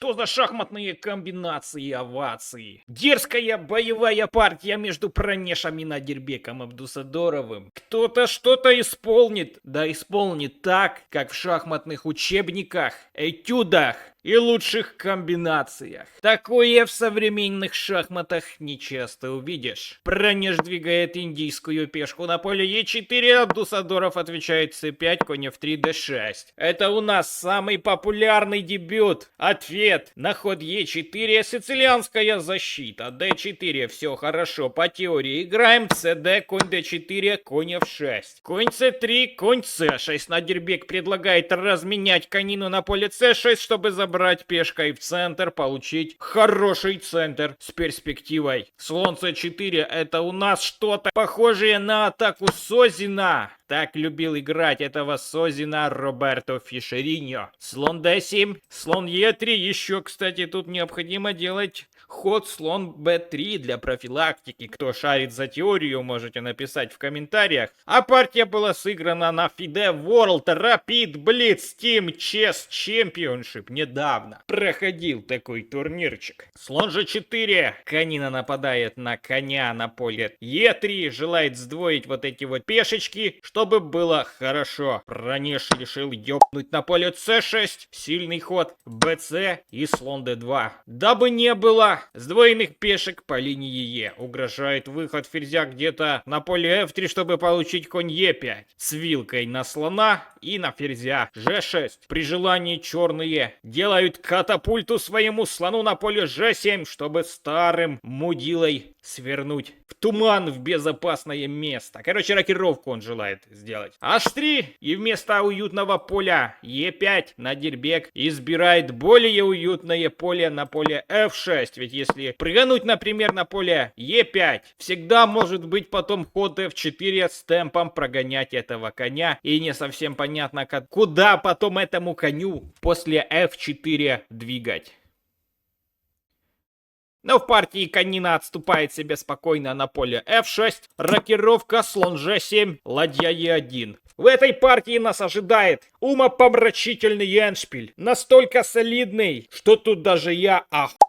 Что за шахматные комбинации и овации? Дерзкая боевая партия между Пранешем и Надирбеком Абдусадоровым. Кто-то что-то исполнит, да исполнит так, как в шахматных учебниках, этюдах и лучших комбинациях. Такое в современных шахматах не часто увидишь. Пранеш двигает индийскую пешку на поле Е4, Абдусадоров отвечает С5, конь F3, D6. Это у нас самый популярный дебют. Ответ на ход Е4, сицилианская защита, D4, все хорошо по теории. Играем CD, конь D4, конь F6. Конь C3, конь C6. Надирбек предлагает разменять конину на поле C6, чтобы забрать пешкой в центр, получить хороший центр с перспективой. Слон c4 это у нас что-то похожее на атаку Созина. Так любил играть этого Созина Роберто Фишериньо. Слон d7, слон e3. Еще, кстати, тут необходимо делать ход слон b3 для профилактики. Кто шарит за теорию, можете написать в комментариях. А партия была сыграна на FIDE World Rapid Blitz Team Chess Championship. Недавно проходил такой турнирчик. Слон g4. Конина нападает на коня на поле e3. Желает сдвоить вот эти вот пешечки, чтобы было хорошо. Пранеш решил ёбнуть на поле c6. Сильный ход bc и слон d2. Дабы не было сдвоенных пешек по линии Е. Угрожает выход ферзя где-то на поле F3, чтобы получить конь Е5. С вилкой на слона и на ферзя G6. При желании черные делают катапульту своему слону на поле G7, чтобы старым мудилой свернуть в туман в безопасное место. Короче, рокировку он желает сделать. H3 и вместо уютного поля Е5 Надирбек избирает более уютное поле на поле F6. Ведь если прыгнуть, например, на поле Е5, всегда может быть потом ход F4 с темпом прогонять этого коня. И не совсем понятно, куда потом этому коню после F4 двигать. Но в партии конина отступает себе спокойно на поле F6, рокировка, слон G7, ладья E1. В этой партии нас ожидает умопомрачительный эндшпиль, настолько солидный, что тут даже я охуел.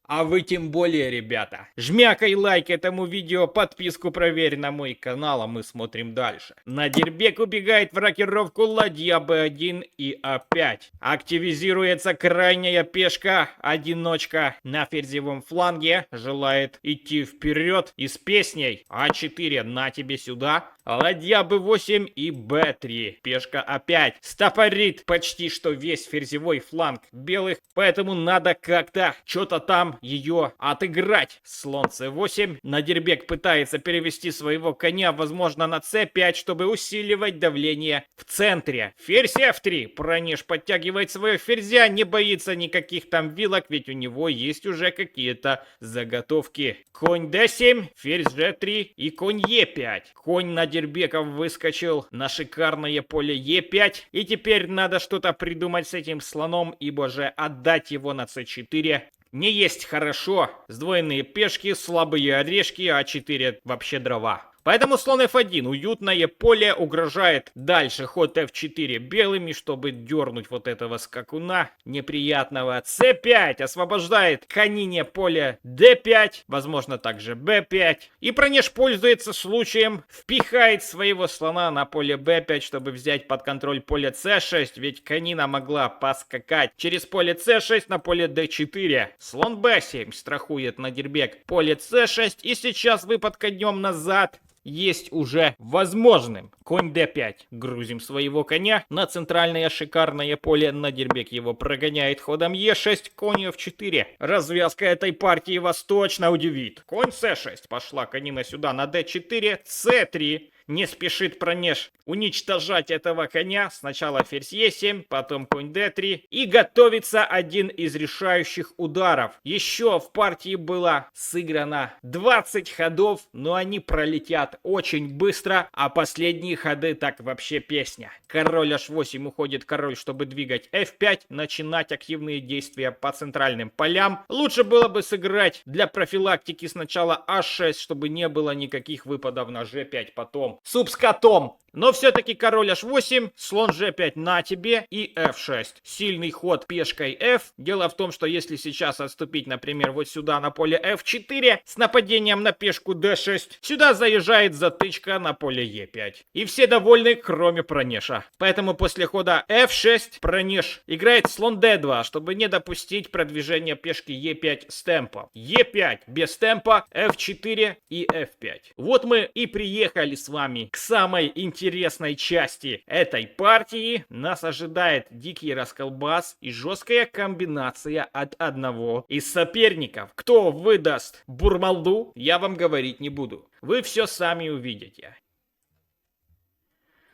А вы тем более, ребята. Жмякай лайк этому видео, подписку проверь на мой канал, а мы смотрим дальше. Надирбек убегает в рокировку, ладья B1 и А5. Активизируется крайняя пешка, одиночка на ферзевом фланге. Желает идти вперед и с песней А4 на тебе сюда. Ладья b8 и b3. Пешка А5 стопорит почти что весь ферзевой фланг белых, поэтому надо как-то что-то там ее отыграть. Слон c8. Надирбек пытается перевести своего коня, возможно, на c5, чтобы усиливать давление в центре. Ферзь f3. Пранеш подтягивает своего ферзя, не боится никаких там вилок, ведь у него есть уже какие-то заготовки. Конь d7, ферзь g3 и конь e5. Конь Надирбеков выскочил на шикарное поле e5. И теперь надо что-то придумать с этим слоном, ибо же отдать его на c4 не есть хорошо. Сдвоенные пешки, слабые орешки, А4 вообще дрова. Поэтому слон f1, уютное поле, угрожает дальше ход f4 белыми, чтобы дернуть вот этого скакуна неприятного. c5 освобождает конине поле d5, возможно также b5. И Пранеш пользуется случаем, впихает своего слона на поле b5, чтобы взять под контроль поле c6, ведь конина могла поскакать через поле c6 на поле d4. Слон b7 страхует Надирбек поле c6, и сейчас выпад конем назад есть уже возможным. Конь d5. Грузим своего коня на центральное шикарное поле. Надирбек его прогоняет ходом e6, конь f4. Развязка этой партии вас точно удивит. Конь c6. Пошла конина сюда на d4, c3. Не спешит Пранеш уничтожать этого коня. Сначала ферзь e7, потом конь d3. И готовится один из решающих ударов. Еще в партии было сыграно 20 ходов, но они пролетят очень быстро. А последние ходы так вообще песня. Король h8 уходит король, чтобы двигать f5. Начинать активные действия по центральным полям. Лучше было бы сыграть для профилактики сначала h6, чтобы не было никаких выпадов на g5 потом. суп с котом. Но все-таки король h8, слон g5 на тебе и f6. Сильный ход пешкой f. Дело в том, что если сейчас отступить, например, вот сюда на поле f4 с нападением на пешку d6, сюда заезжает затычка на поле e5. И все довольны, кроме Пронеша. Поэтому после хода f6 Пронеш играет слон d2, чтобы не допустить продвижения пешки e5 с темпом. e5 без темпа, f4 и f5. Вот мы и приехали с вами к самой интересной части этой партии. Нас ожидает дикий расколбас и жесткая комбинация от одного из соперников. Кто выдаст бурмалду, я вам говорить не буду. Вы все сами увидите.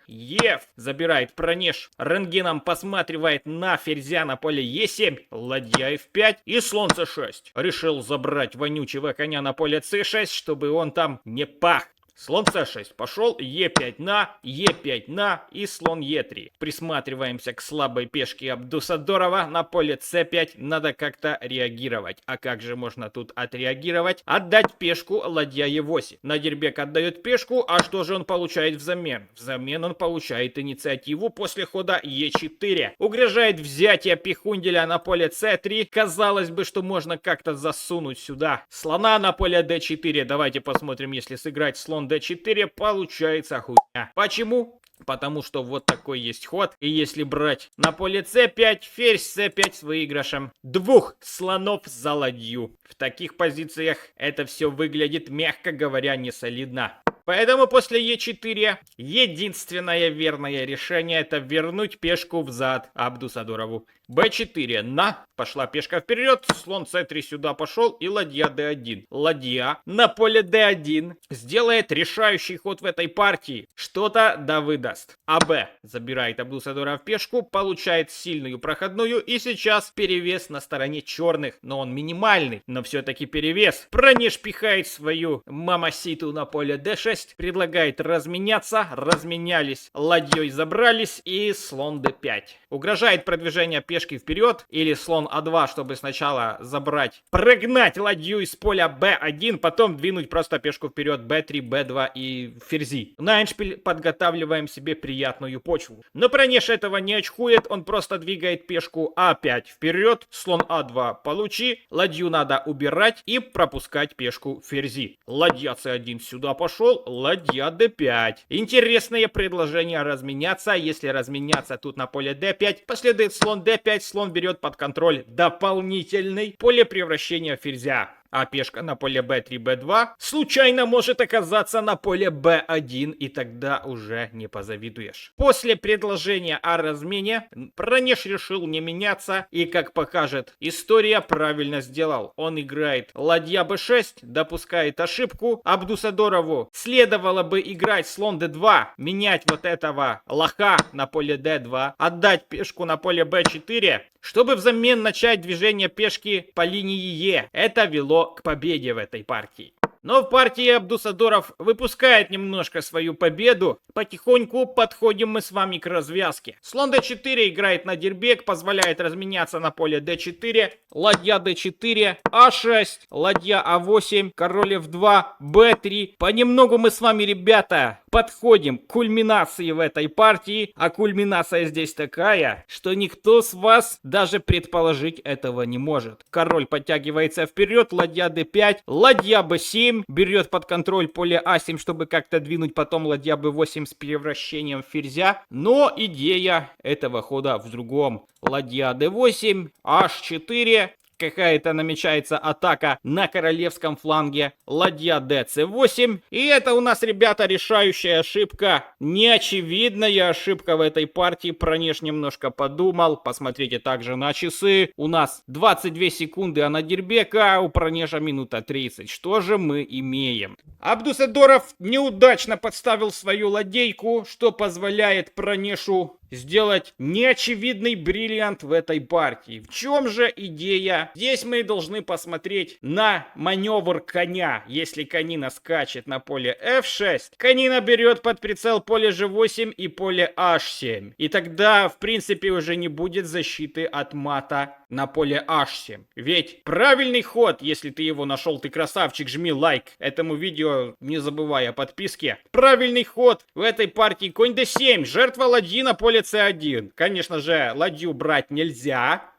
Ев забирает Пронеш. Рентгеном посматривает на ферзя на поле Е7. Ладья F5 и слон c6. Решил забрать вонючего коня на поле c6, чтобы он там не пах. Слон c6 пошел, e5 на, e5 на и слон e3. Присматриваемся к слабой пешке Абдусадорова. На поле c5 надо как-то реагировать. А как же можно тут отреагировать? Отдать пешку ладья e8. Надирбек отдает пешку, а что же он получает взамен? Взамен он получает инициативу после хода e4. Угрожает взятие пихунделя на поле c3. Казалось бы, что можно как-то засунуть сюда слона на поле d4. Давайте посмотрим, если сыграть слон d4, получается хуйня. Почему? Потому что вот такой есть ход. И если брать на поле c5, ферзь c5 с выигрышем двух слонов за ладью. В таких позициях это все выглядит, мягко говоря, не солидно. Поэтому после e4 единственное верное решение — это вернуть пешку взад Абдусадорову. b4 на. Пошла пешка вперед, слон c3 сюда пошел и ладья d1. Ладья на поле d1 сделает решающий ход в этой партии. Что-то да выдаст. АБ забирает Абдусадоров пешку, получает сильную проходную и сейчас перевес на стороне черных. Но он минимальный, но все-таки перевес. Пронеш пихает свою мамаситу на поле d6, предлагает разменяться. Разменялись, ладьей забрались и слон d5. Угрожает продвижение пешки вперед или слон а2, чтобы сначала забрать, прогнать ладью из поля b1, потом двинуть просто пешку вперед b3, b2 и ферзи. На эндшпиль подготавливаем себе приятную почву. Но Пронеш этого не очкует, он просто двигает пешку а5 вперед, слон а2 получи, ладью надо убирать и пропускать пешку ферзи. Ладья c1 сюда пошел, ладья d5. Интересное предложение разменяться. Если разменяться тут на поле d5, последует слон d5, слон берет под контроль дополнительный поле превращения ферзя. А пешка на поле b3, b2 случайно может оказаться на поле b1, и тогда уже не позавидуешь. После предложения о размене Пронеш решил не меняться, и, как покажет история, правильно сделал. Он играет ладья b6, допускает ошибку. Абдусадорову следовало бы играть слон d2, менять вот этого лоха на поле d2, отдать пешку на поле b4, чтобы взамен начать движение пешки по линии Е. Это вело к победе в этой партии. Но в партии Абдусадоров выпускает немножко свою победу. Потихоньку подходим мы с вами к развязке. Слон d4 играет Надирбек, позволяет разменяться на поле d4. Ладья d4, а6, ладья а8, король f2, b3. Понемногу мы с вами, ребята, подходим к кульминации в этой партии. А кульминация здесь такая, что никто с вас даже предположить этого не может. Король подтягивается вперед, ладья d5, ладья b7. Берет под контроль поле а7, чтобы как-то двинуть потом ладья b8 с превращением ферзя. Но идея этого хода в другом. Ладья d8, h4. Какая-то намечается атака на королевском фланге. Ладья dc8. И это у нас, ребята, решающая ошибка. Неочевидная ошибка в этой партии. Пронеш немножко подумал. Посмотрите также на часы. У нас 22 секунды, а Надирбека у Пронеша минута 30. Что же мы имеем? Абдусадоров неудачно подставил свою ладейку, что позволяет Пронешу сделать неочевидный бриллиант в этой партии. В чем же идея? Здесь мы должны посмотреть на маневр коня. Если конина скачет на поле f6, конина берет под прицел поле g8 и поле h7. И тогда, в принципе, уже не будет защиты от мата на поле h7. Ведь правильный ход, если ты его нашел, ты красавчик, жми лайк этому видео, не забывай о подписке. Правильный ход в этой партии конь d7, жертва ладьи на поле c1. Конечно же, ладью брать нельзя.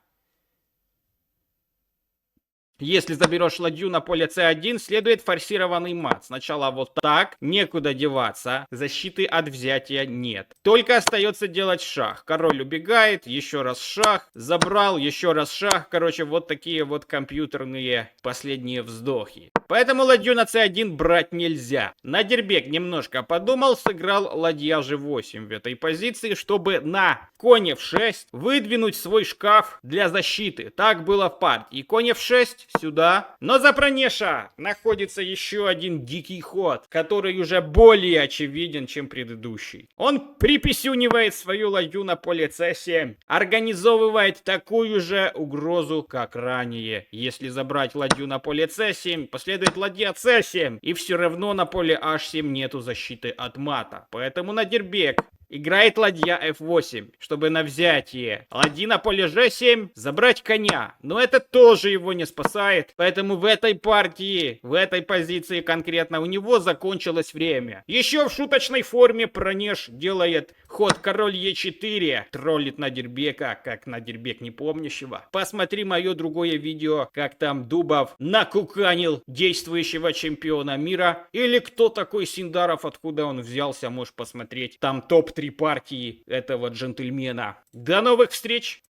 Если заберешь ладью на поле c1, следует форсированный мат. Сначала вот так, некуда деваться, защиты от взятия нет. Только остается делать шах. Король убегает, еще раз шах, забрал, еще раз шах. Короче, вот такие вот компьютерные последние вздохи. Поэтому ладью на c1 брать нельзя. Надербек немножко подумал, сыграл ладья g8 в этой позиции, чтобы на конь f6 выдвинуть свой шкаф для защиты. Так было в партии. Конь f6 сюда. Но за Пронеша находится еще один дикий ход, который уже более очевиден, чем предыдущий. Он приписюнивает свою ладью на поле c7, организовывает такую же угрозу, как ранее. Если забрать ладью на поле c7, последует ладья c7, и все равно на поле h7 нету защиты от мата. Поэтому Надербек играет ладья f8, чтобы на взятие ладьи на поле g7 забрать коня. Но это тоже его не спасает. Поэтому в этой партии, в этой позиции конкретно у него закончилось время. Еще в шуточной форме Пронеш делает ход король e4. Троллит Надербека, как Надербек непомнящего. Посмотри мое другое видео, как там Дубов накуканил действующего чемпиона мира. Или кто такой Синдаров, откуда он взялся, можешь посмотреть. Там топ-3 партии этого джентльмена. До новых встреч!